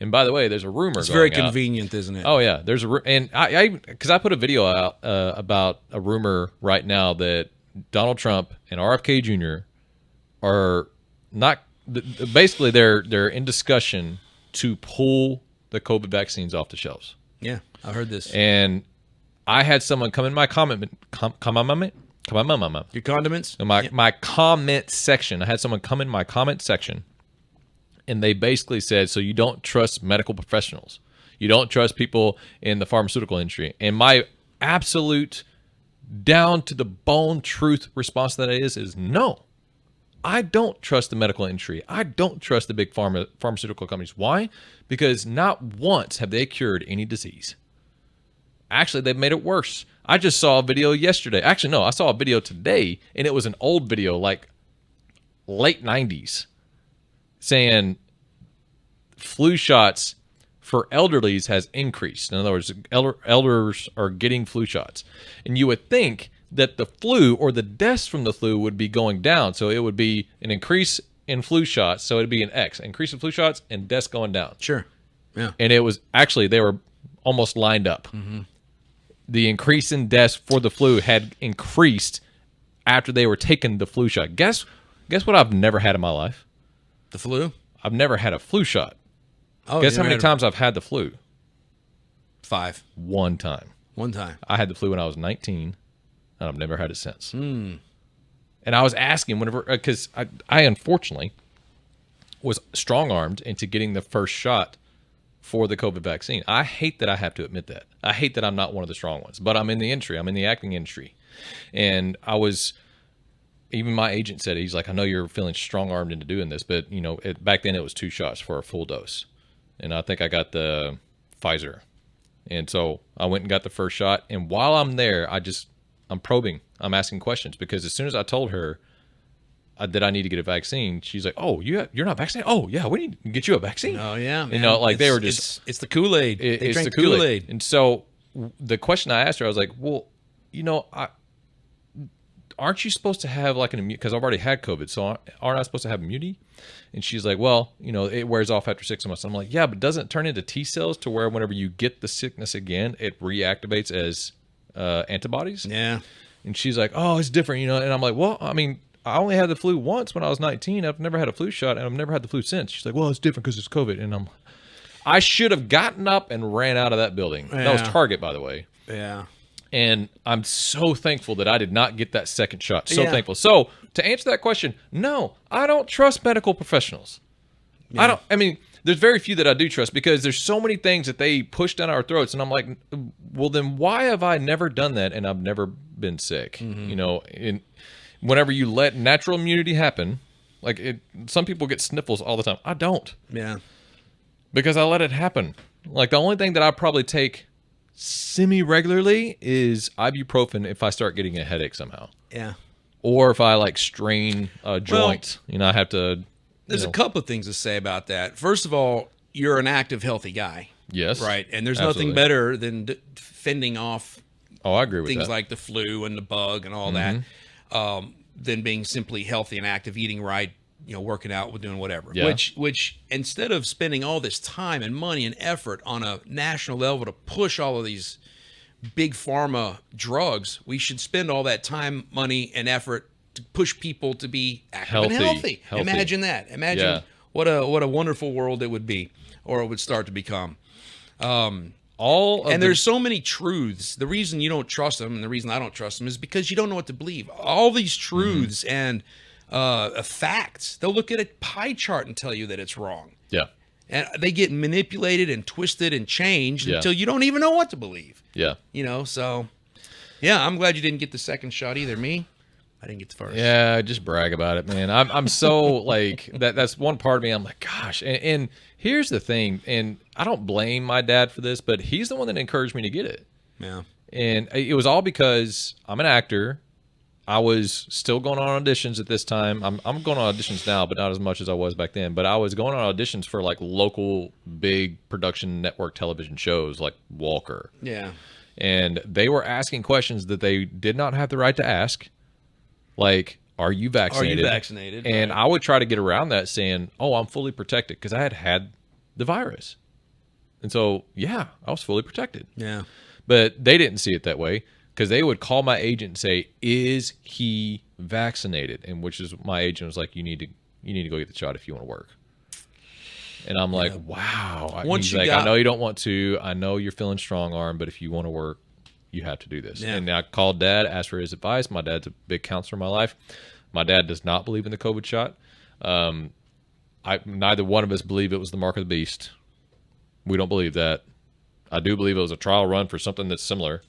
And by the way, there's a rumor. It's very going out. convenient, isn't it? Oh yeah, there's and because I put a video out about a rumor right now that Donald Trump and RFK Jr. are not basically they're in discussion to pull the COVID vaccines off the shelves. Yeah, I heard this. And I had someone come in my comment. Your condiments? In my comment section. I had someone come in my comment section, and they basically said, so you don't trust medical professionals. You don't trust people in the pharmaceutical industry. And my absolute down to the bone truth response to that is no. I don't trust the medical industry. I don't trust the big pharmaceutical companies. Why? Because not once have they cured any disease. Actually, they've made it worse. I just saw a video yesterday. Actually, no, I saw a video today, and it was an old video, like late 90s, saying flu shots for elderlies has increased. In other words, elders are getting flu shots. And you would think that the flu or the deaths from the flu would be going down. So it would be an increase in flu shots. So it'd be an X, increase in flu shots and deaths going down. Sure. Yeah. And it was actually, they were almost lined up. Mm-hmm. The increase in deaths for the flu had increased after they were taking the flu shot. Guess what I've never had in my life? The flu? I've never had a flu shot. Oh, guess how many times I've had the flu? 5. One time. One time. I had the flu when I was 19, and I've never had it since. Mm. And I was asking whenever, because I unfortunately was strong-armed into getting the first shot for the COVID vaccine. I hate that I have to admit that. I hate that I'm not one of the strong ones, but I'm in the industry. I'm in the acting industry. And even my agent said, he's like, I know you're feeling strong-armed into doing this, but back then it was 2 shots for a full dose. And I think I got the Pfizer. And so I went and got the first shot. And while I'm there, I'm probing. I'm asking questions because as soon as I told her that I need to get a vaccine, she's like, "Oh, you're not vaccinated? Oh, yeah, we need to get you a vaccine." Oh, yeah, man. They were just it's the Kool-Aid. They drank the Kool-Aid. And so the question I asked her, I was like, "Well, aren't you supposed to have like an immunity? Because I've already had COVID, so aren't I supposed to have immunity?" And she's like, "Well, it wears off after 6 months." I'm like, "Yeah, but doesn't it turn into T cells to where whenever you get the sickness again, it reactivates as antibodies?" Yeah. And she's like, "Oh, it's different, And I'm like, "Well, I mean, I only had the flu once when I was 19. I've never had a flu shot, and I've never had the flu since." She's like, "Well, it's different because it's COVID." And I should have gotten up and ran out of that building. Yeah. That was Target, by the way. Yeah. And I'm so thankful that I did not get that second shot. So thankful. So to answer that question, no, I don't trust medical professionals. Yeah. There's very few that I do trust because there's so many things that they push down our throats. And I'm like, well, then why have I never done that? And I've never been sick, and whenever you let natural immunity happen, some people get sniffles all the time. I don't. Yeah. Because I let it happen. Like the only thing that I probably take semi-regularly is ibuprofen if I start getting a headache somehow. Yeah. Or if I strain a joint, I have to. There's a couple of things to say about that. First of all, you're an active, healthy guy. Yes. Right. And there's absolutely. nothing better than fending off I agree with things that. like the flu and the bug and all that than being simply healthy and active, eating right, working out, doing whatever. Yeah. Which instead of spending all this time and money and effort on a national level to push all of these big pharma drugs, we should spend all that time, money, and effort to push people to be active and healthy. Imagine that. Imagine what a wonderful world it would be, or it would start to become. There's so many truths. The reason you don't trust them and the reason I don't trust them is because you don't know what to believe. All these truths and facts, they'll look at a pie chart and tell you that it's wrong. Yeah. And they get manipulated and twisted and changed until you don't even know what to believe. Yeah. So, I'm glad you didn't get the second shot either. Me, I didn't get the first. Yeah, just brag about it, man. I'm so that's one part of me. I'm like, gosh. And here's the thing, and I don't blame my dad for this, but he's the one that encouraged me to get it. Yeah. And it was all because I'm an actor. I was still going on auditions at this time. I'm going on auditions now, but not as much as I was back then. But I was going on auditions for local big production network television shows like Walker. Yeah. And they were asking questions that they did not have the right to ask. Like, are you vaccinated? Are you vaccinated? And I would try to get around that saying, oh, I'm fully protected because I had the virus. And so, yeah, I was fully protected. Yeah. But they didn't see it that way because they would call my agent and say, "Is he vaccinated?" And which is my agent was like, "You need to go get the shot if you want to work." And I'm like, "Wow." Once He's you like, got- "I know you don't want to. I know you're feeling strong arm, but if you want to work, you have to do this." Yeah. And I called Dad, asked for his advice. My dad's a big counselor in my life. My dad does not believe in the COVID shot. Neither one of us believe it was the mark of the beast. We don't believe that. I do believe it was a trial run for something that's similar.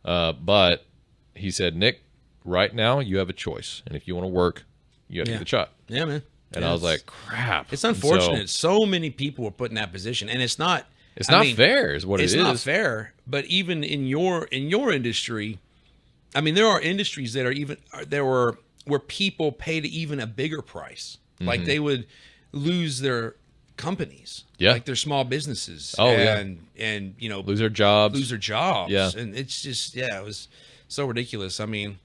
But he said, "Nick, right now you have a choice. And if you want to work, you have to get the shot." Yeah, man. And I was like, crap. It's unfortunate. So many people were put in that position. And it's not fair is what it is. It's not fair. But even in your industry, I mean, there are industries that are even where people pay to even a bigger price. Like they would lose their companies, like their small businesses, and lose their jobs. Yeah, and it's just it was so ridiculous. I mean,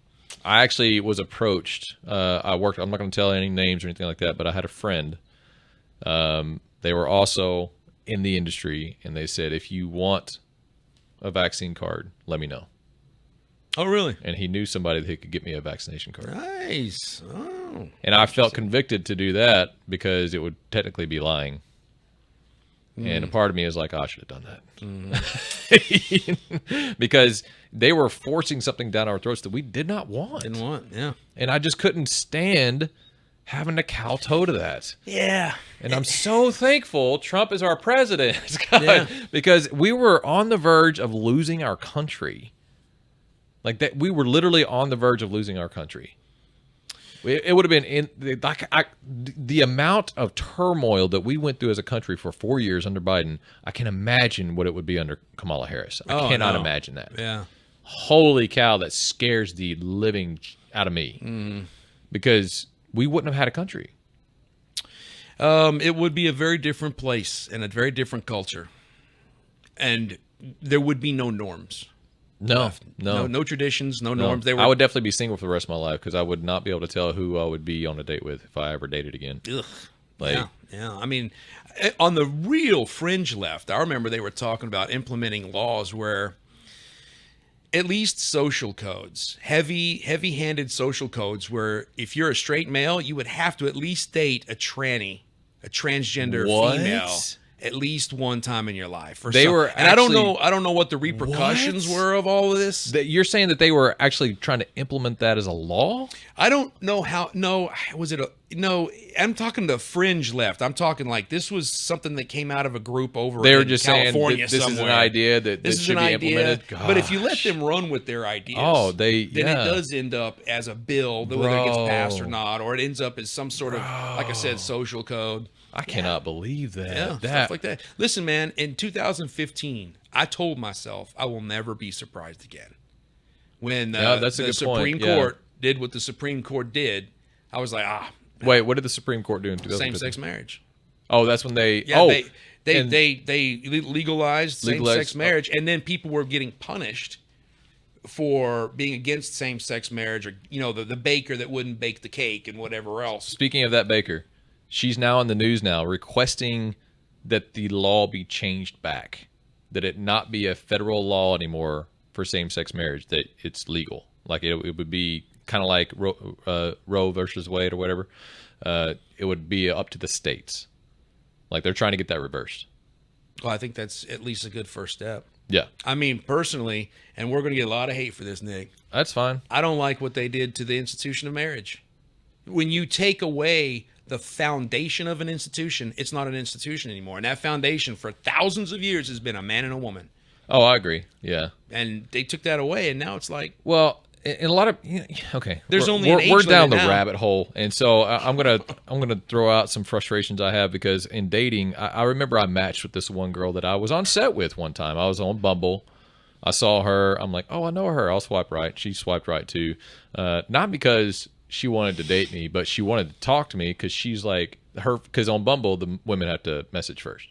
I actually was approached. I'm not going to tell any names or anything like that, but I had a friend. They were also in the industry, and they said, "If you want a vaccine card, let me know." Oh, really? And he knew somebody that could get me a vaccination card. Nice. Oh. And I felt convicted to do that because it would technically be lying. And a part of me is like, oh, I should have done that. Because they were forcing something down our throats that we did not want. Didn't want, yeah. And I just couldn't stand having to kowtow to that. Yeah. And I'm so thankful Trump is our president. Because we were on the verge of losing our country. Like that, we were literally on the verge of losing our country. It would have been the amount of turmoil that we went through as a country for 4 years under Biden. I can imagine what it would be under Kamala Harris. I cannot imagine that. Yeah. Holy cow, that scares the living out of me because we wouldn't have had a country. It would be a very different place and a very different culture, and there would be no norms. No traditions, no norms. I would definitely be single for the rest of my life because I would not be able to tell who I would be on a date with if I ever dated again. Ugh. Yeah. I mean, on the real fringe left, I remember they were talking about implementing laws where at least social codes, heavy-handed social codes, where if you're a straight male, you would have to at least date a transgender female. At least one time in your life. I don't know what the repercussions were of all of this. You're saying that they were actually trying to implement that as a law? I don't know how. No, I'm talking the fringe left. I'm talking like this was something that came out of a group over they were in just California saying this somewhere. is an idea that should be implemented. But if you let them run with their ideas, then it does end up as a bill, whether it gets passed or not, or it ends up as some sort of, like I said, social code. I cannot believe that. Yeah, stuff like that. Listen, man, in 2015, I told myself I will never be surprised again. When the Supreme Court did what the Supreme Court did, I was like, Wait, what did the Supreme Court do in 2015? Same-sex marriage. Oh, that's when they... They legalized same-sex marriage, and then people were getting punished for being against same-sex marriage, or the baker that wouldn't bake the cake and whatever else. Speaking of that baker, she's now in the news now requesting that the law be changed back, that it not be a federal law anymore for same-sex marriage, that it's legal. Like it would be kind of like Roe versus Wade or whatever. It would be up to the states. Like they're trying to get that reversed. Well, I think that's at least a good first step. Yeah. I mean, personally, and we're going to get a lot of hate for this, Nick. That's fine. I don't like what they did to the institution of marriage. When you take away the foundation of an institution, it's not an institution anymore. And that foundation for thousands of years has been a man and a woman. Oh, I agree. Yeah. And they took that away, and now it's like... Well, in a lot of... Okay. There's only an age we're down the now. rabbit hole. And so I'm gonna throw out some frustrations I have because in dating, I remember I matched with this one girl that I was on set with one time. I was on Bumble. I saw her. I'm like, oh, I know her. I'll swipe right. She swiped right, too. Not because she wanted to date me, but she wanted to talk to me because she's like... Because on Bumble, the women have to message first.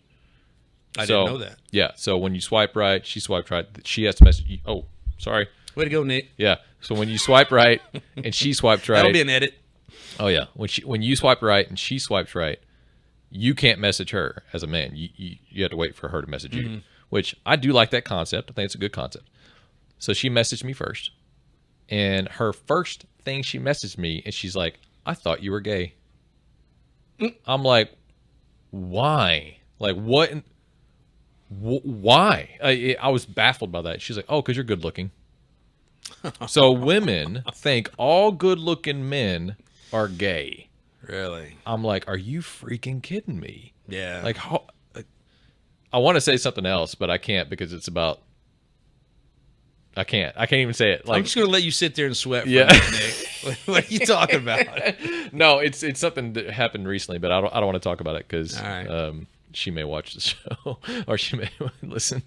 I didn't know that. Yeah. So when you swipe right, she swiped right. She has to message you. Oh, sorry. Way to go, Nick. Yeah. So when you swipe right and she swiped right. That'll be an edit. Oh, yeah. When you swipe right and she swipes right, you can't message her as a man. You have to wait for her to message Mm-hmm. you, which I do like that concept. I think it's a good concept. So she messaged me first, and her first thing she messaged me, and she's like, "I thought you were gay." I'm like, why? Like, what? Why? I was baffled by that. She's like, "Oh, because you're good looking." So women think all good looking men are gay. Really? I'm like, are you freaking kidding me? Yeah. Like, how? I want to say something else, but I can't because it's about. I can't even say it. Like, I'm just gonna let you sit there and sweat. For Yeah. a minute, Nick. What are you talking about? no, it's something that happened recently, but I don't want to talk about it because All right. she may watch the show or she may listen.